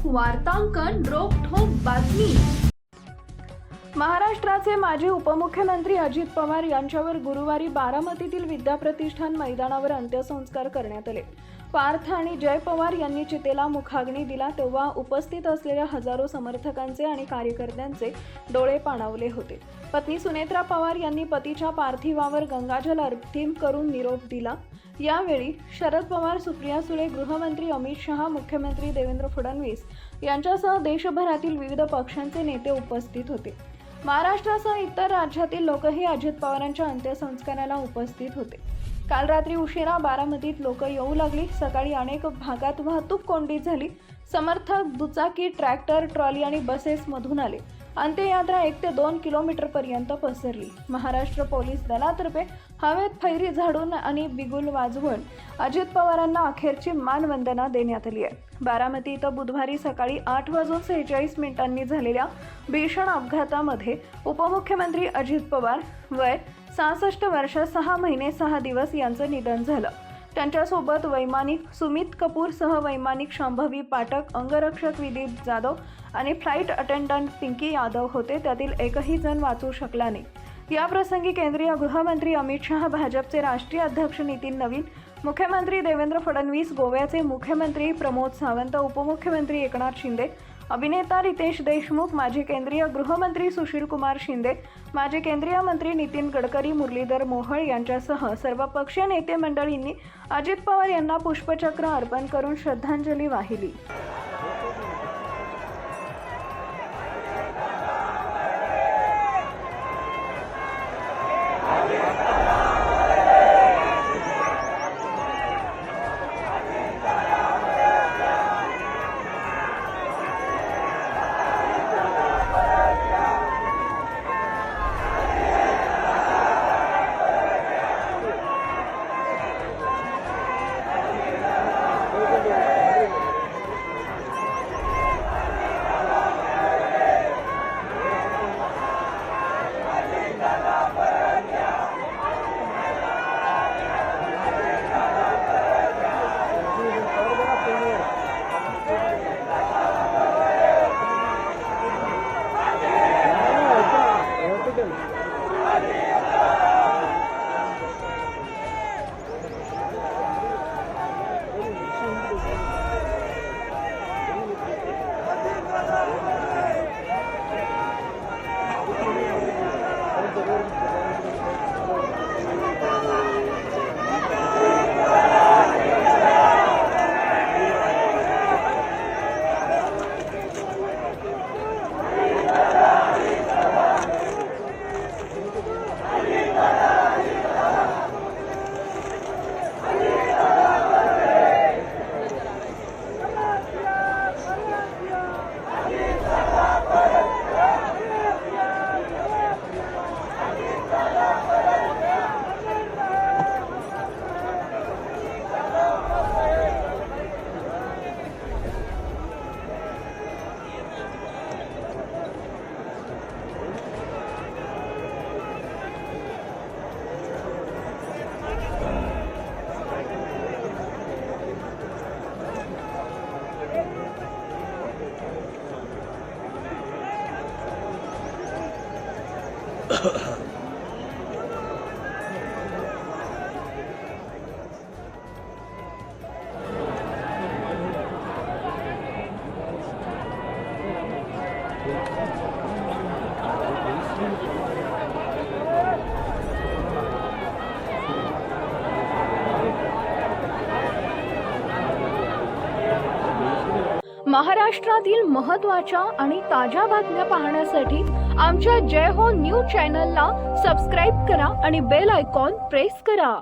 वार्तांकन रोखठोक बातमी। महाराष्ट्राचे माजी उपमुख्यमंत्री अजित पवार यांच्यावर गुरुवारी बारामतीतील विद्याप्रतिष्ठान मैदानावर अंत्यसंस्कार करण्यात आले। पार्थ आणि जय पवार यांनी चितेला मुखाग्नी दिला तेव्हा उपस्थित असलेल्या हजारो समर्थकांचे आणि कार्यकर्त्यांचे डोळे पाणावले होते। पत्नी सुनेत्रा पवार यांनी पतीच्या पार्थिवावर गंगाजल अर्पण करून निरोप दिला। यावेळी शरद पवार, सुप्रिया सुळे, गृहमंत्री अमित शहा, मुख्यमंत्री देवेंद्र फडणवीस यांच्यासह देशभरातील विविध पक्षांचे नेते उपस्थित होते। महाराष्ट्रासह इतर राज्यातील लोकही अजित पवारांच्या अंत्यसंस्काराला उपस्थित होते। काल रात्री उशिरा बारामतीत लोक येऊ लागली। सकाळी अनेक भागात वाहतूक कोंडी झाली। समर्थक दुचाकी, ट्रॅक्टर, ट्रॉली आणि बसेस मधून आले। अंत्ययात्रा 1 ते 2 किलोमीटर पर्यंत पसरली। महाराष्ट्र पोलीस दलातर्फे हवेत फैरी झाडून आणि बिगुल वाजवून अजित पवारांना अखेरची मानवंदना देण्यात आली आहे। बारामती इथं बुधवारी सकाळी 8:46 झालेल्या भीषण अपघातामध्ये उपमुख्यमंत्री अजित पवार वय 66 वर्ष 6 महिने 6 दिवस यांचं निधन झालं। त्यांच्यासोबत वैमानिक सुमित कपूर सह वैमानिक शांभवी पाठक, अंगरक्षक विदीप जाधव आणि फ्लाइट अटेंडंट पिंकी यादव होते। त्यातील एकही जण वाचू शकला नाही। या प्रसंगी केंद्रीय गृहमंत्री अमित शहा, भाजपचे राष्ट्रीय अध्यक्ष नितीन नवीन, मुख्यमंत्री देवेंद्र फडणवीस, गोव्याचे मुख्यमंत्री प्रमोद सावंत, उपमुख्यमंत्री एकनाथ शिंदे, अभिनेता रितेश देशमुख, माजी केंद्रीय गृहमंत्री सुशील कुमार शिंदे, माजी केंद्रीय मंत्री नितीन गडकरी, मुरलीधर मोहोळ यांच्यासह सर्व पक्षीय नेते मंडळींनी अजित पवार यांना पुष्पचक्र अर्पण करून श्रद्धांजली वाहिली। महाराष्ट्रातील महत्त्वाच्या आणि ताज्या बातम्या पाहण्यासाठी आमच्या जय हो न्यूज चॅनलला सबस्क्राइब करा आणि बेल आयकॉन प्रेस करा।